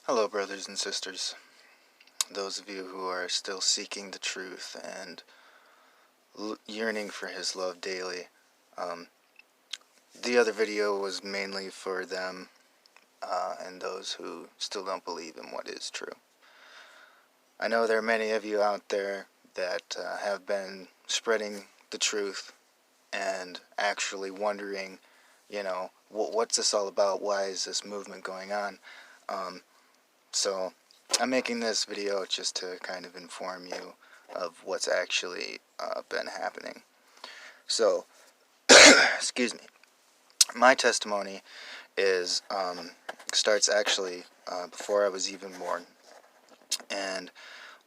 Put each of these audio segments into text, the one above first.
Hello, brothers and sisters. Those of you who are still seeking the truth and yearning for His love daily. The other video was mainly for them and those who still don't believe in what is true. I know there are many of you out there that have been spreading the truth and actually wondering, what's this all about? Why is this movement going on? So I'm making this video just to kind of inform you of what's actually been happening. So, excuse me. My testimony is starts actually before I was even born. And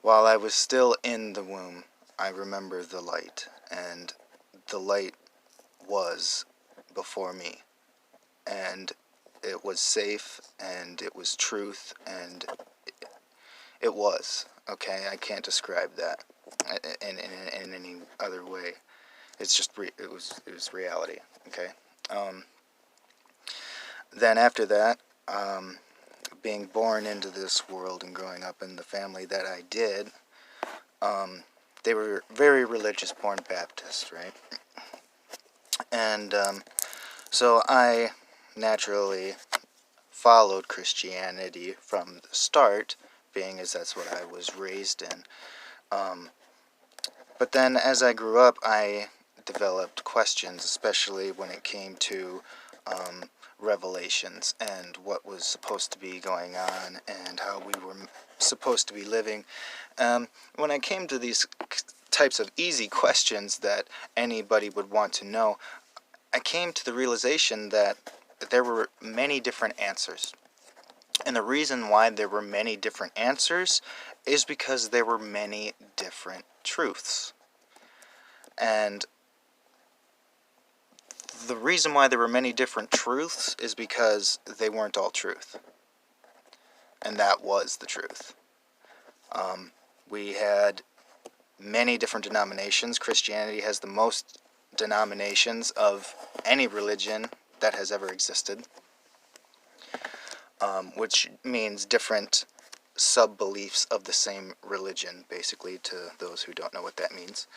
while I was still in the womb, I remember the light. And the light was before me. And it was safe, and it was truth, and it was. Okay, I can't describe that in any other way. It's just it was reality. Okay. Then after that, being born into this world and growing up in the family that I did, they were very religious, born Baptist, right? And so I naturally followed Christianity from the start, being as that's what I was raised in. But then as I grew up, I developed questions, especially when it came to revelations and what was supposed to be going on and how we were supposed to be living. When I came to these types of easy questions that anybody would want to know, I came to the realization that there were many different answers. And the reason why there were many different answers is because there were many different truths. And the reason why there were many different truths is because they weren't all truth. And that was the truth. We had many different denominations. Christianity has the most denominations of any religion that has ever existed, which means different sub-beliefs of the same religion, basically, to those who don't know what that means.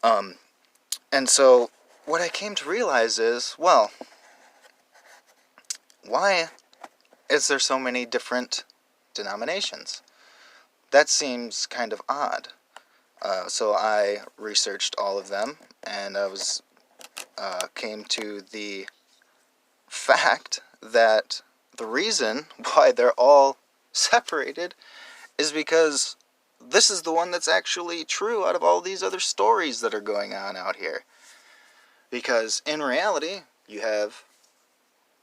And so what I came to realize is, well, why is there so many different denominations? That seems kind of odd. So I researched all of them, and I came to the fact that the reason why they're all separated is because this is the one that's actually true out of all these other stories that are going on out here. Because in reality, you have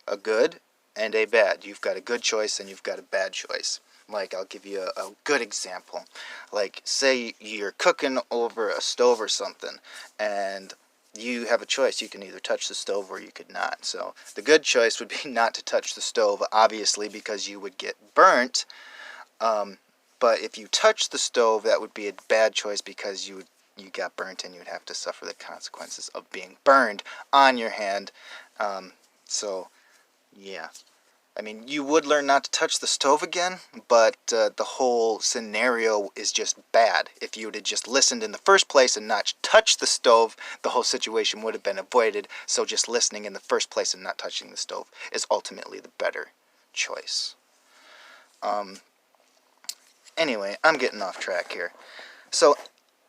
a good and a bad. You've got a good choice and you've got a bad choice. Like, I'll give you a good example. Like, say you're cooking over a stove or something, and you have a choice. You can either touch the stove or you could not. So the good choice would be not to touch the stove, obviously, because you would get burnt. But if you touch the stove, that would be a bad choice because you got burnt and you would have to suffer the consequences of being burned on your hand. So, yeah. I mean, you would learn not to touch the stove again, but the whole scenario is just bad. If you would have just listened in the first place and not touched the stove, the whole situation would have been avoided. So just listening in the first place and not touching the stove is ultimately the better choice. Anyway, I'm getting off track here. So,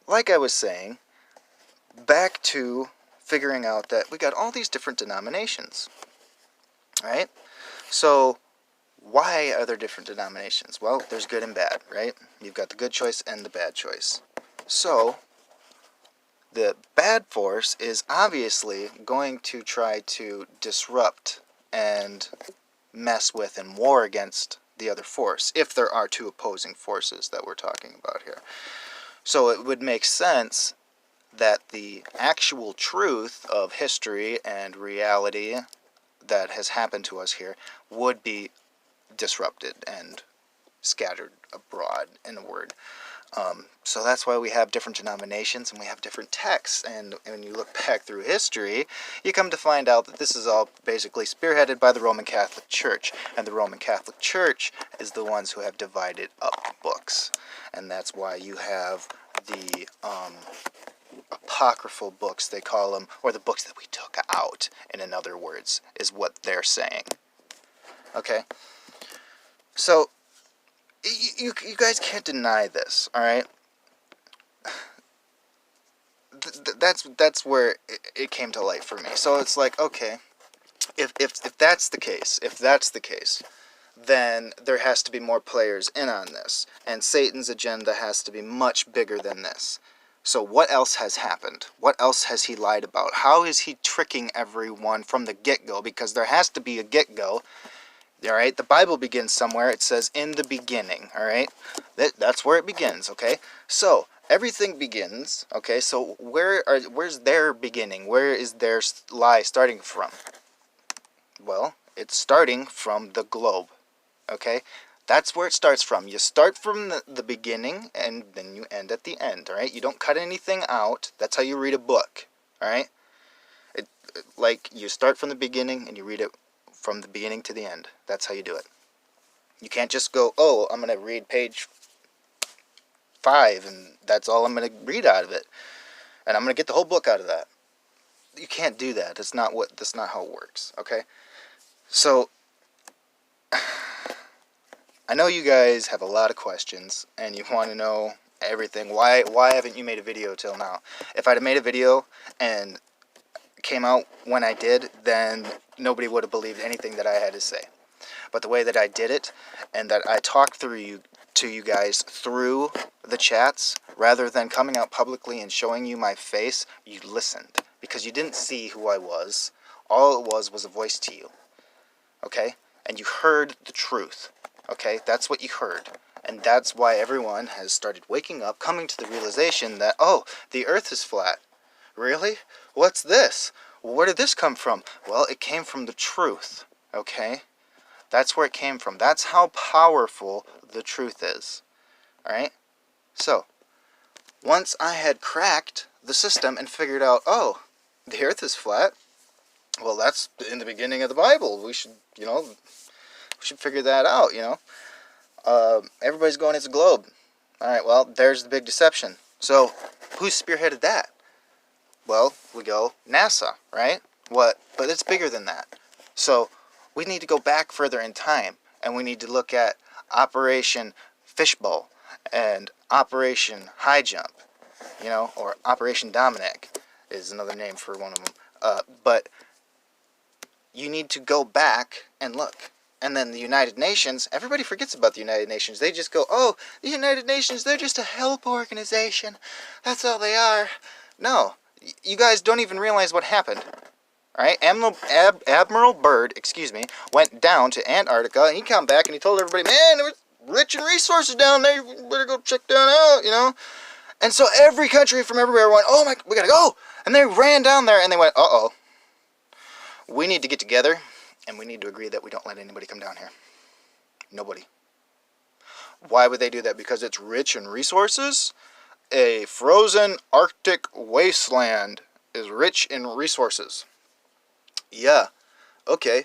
like I was saying, back to figuring out that we got all these different denominations, right? So, why are there different denominations? Well, there's good and bad, right? You've got the good choice and the bad choice. So, the bad force is obviously going to try to disrupt and mess with and war against the other force, if there are two opposing forces that we're talking about here. So it would make sense that the actual truth of history and reality that has happened to us here would be disrupted and scattered abroad, in a word. So that's why we have different denominations and we have different texts. And when you look back through history, you come to find out that this is all basically spearheaded by the Roman Catholic Church. And the Roman Catholic Church is the ones who have divided up books. And that's why you have the apocryphal books, they call them, or the books that we took out, in other words, is what they're saying. Okay? So, you guys can't deny this, alright? That's where it came to light for me. So it's like, okay, if that's the case, then there has to be more players in on this, and Satan's agenda has to be much bigger than this. So what else has happened? What else has he lied about? How is he tricking everyone from the get-go? Because there has to be a get-go. Alright, the Bible begins somewhere. It says, in the beginning, alright? That's where it begins, okay? So, everything begins, okay? So, where's their beginning? Where is their lie starting from? Well, it's starting from the globe, okay? That's where it starts from. You start from the beginning, and then you end at the end, alright? You don't cut anything out. That's how you read a book, alright? Like, you start from the beginning, and you read it from the beginning to the end. That's how you do it. You can't just go, oh, I'm going to read page 5, and that's all I'm going to read out of it. And I'm going to get the whole book out of that. You can't do that. That's not how it works, okay? So, I know you guys have a lot of questions, and you want to know everything. Why haven't you made a video till now? If I'd have made a video and came out when I did, then nobody would have believed anything that I had to say. But the way that I did it, and that I talked to you guys through the chats, rather than coming out publicly and showing you my face, you listened. Because you didn't see who I was. All it was a voice to you. Okay? And you heard the truth. Okay? That's what you heard. And that's why everyone has started waking up, coming to the realization that, oh, the earth is flat. Really? What's this? Where did this come from? Well, it came from the truth, okay? That's where it came from. That's how powerful the truth is, alright? So, once I had cracked the system and figured out, oh, the earth is flat, well, that's in the beginning of the Bible. We should, we should figure that out, everybody's going, it's a globe. Alright, well, there's the big deception. So, who spearheaded that? Well, we go NASA, right? But it's bigger than that. So, we need to go back further in time, and we need to look at Operation Fishbowl and Operation High Jump, or Operation Dominic is another name for one of them. But you need to go back and look. And then the United Nations, everybody forgets about the United Nations. They just go, oh, the United Nations, they're just a help organization. That's all they are. No. You guys don't even realize what happened. Alright, Admiral Byrd, went down to Antarctica, and he come back and he told everybody, man, there was rich in resources down there, you better go check that out, And so every country from everywhere went, oh my, we gotta go! And they ran down there and they went, uh-oh, we need to get together, and we need to agree that we don't let anybody come down here. Nobody. Why would they do that? Because it's rich in resources? A frozen Arctic wasteland is rich in resources. Yeah, okay.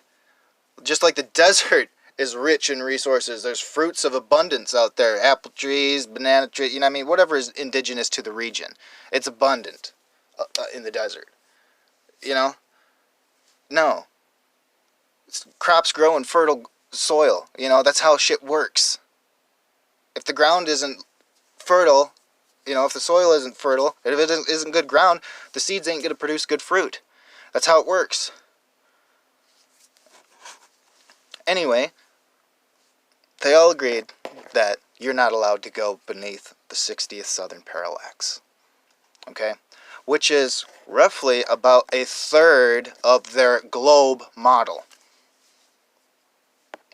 Just like the desert is rich in resources. There's fruits of abundance out there. Apple trees, banana trees, whatever is indigenous to the region. It's abundant in the desert. No. Crops grow in fertile soil. That's how shit works. If the ground isn't fertile, if the soil isn't fertile, if it isn't good ground, the seeds ain't going to produce good fruit. That's how it works. Anyway, they all agreed that you're not allowed to go beneath the 60th southern parallax. Okay? Which is roughly about 1/3 of their globe model.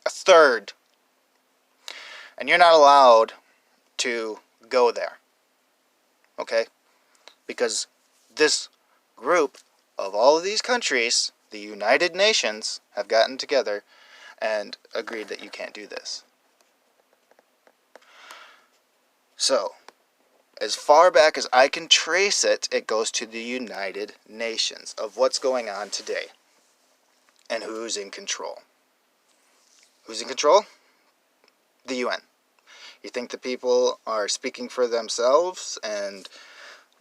1/3. And you're not allowed to go there. Okay? Because this group of all of these countries, the United Nations, have gotten together and agreed that you can't do this. So, as far back as I can trace it, it goes to the United Nations of what's going on today and who's in control. Who's in control? The UN. You think the people are speaking for themselves and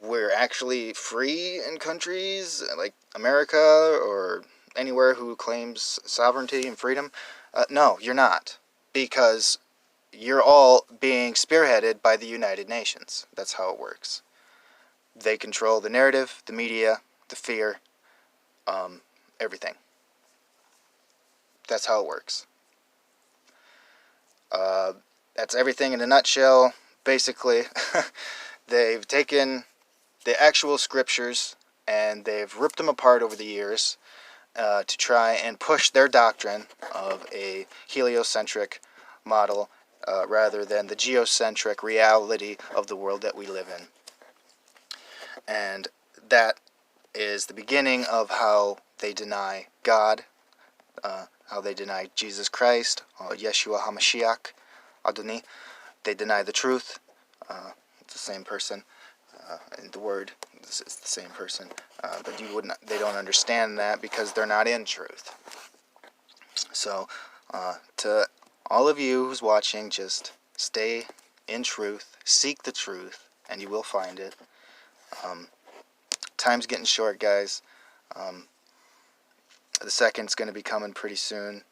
we're actually free in countries like America or anywhere who claims sovereignty and freedom? No, you're not. Because you're all being spearheaded by the United Nations. That's how it works. They control the narrative, the media, the fear, everything. That's how it works. That's everything in a nutshell. Basically, they've taken the actual scriptures and they've ripped them apart over the years to try and push their doctrine of a heliocentric model rather than the geocentric reality of the world that we live in. And that is the beginning of how they deny God, how they deny Jesus Christ, Yeshua HaMashiach, Adoni. They deny the truth. It's the same person. And the word is the same person. But they don't understand that because they're not in truth. So, to all of you who's watching, just stay in truth, seek the truth, and you will find it. Time's getting short, guys. The second's going to be coming pretty soon.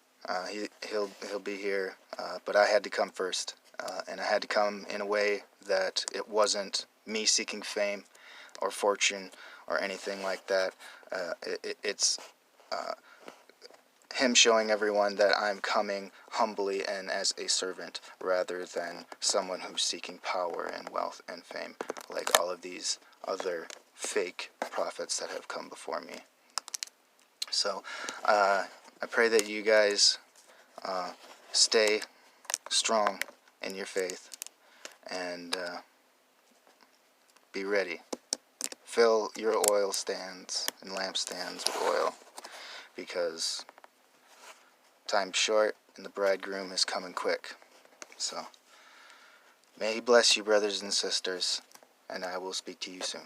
He'll be here, but I had to come first, and I had to come in a way that it wasn't me seeking fame or fortune or anything like that. It's him showing everyone that I'm coming humbly and as a servant rather than someone who's seeking power and wealth and fame like all of these other fake prophets that have come before me. So I pray that you guys stay strong in your faith and be ready. Fill your oil stands and lampstands with oil because time's short and the bridegroom is coming quick. So may he bless you, brothers and sisters, and I will speak to you soon.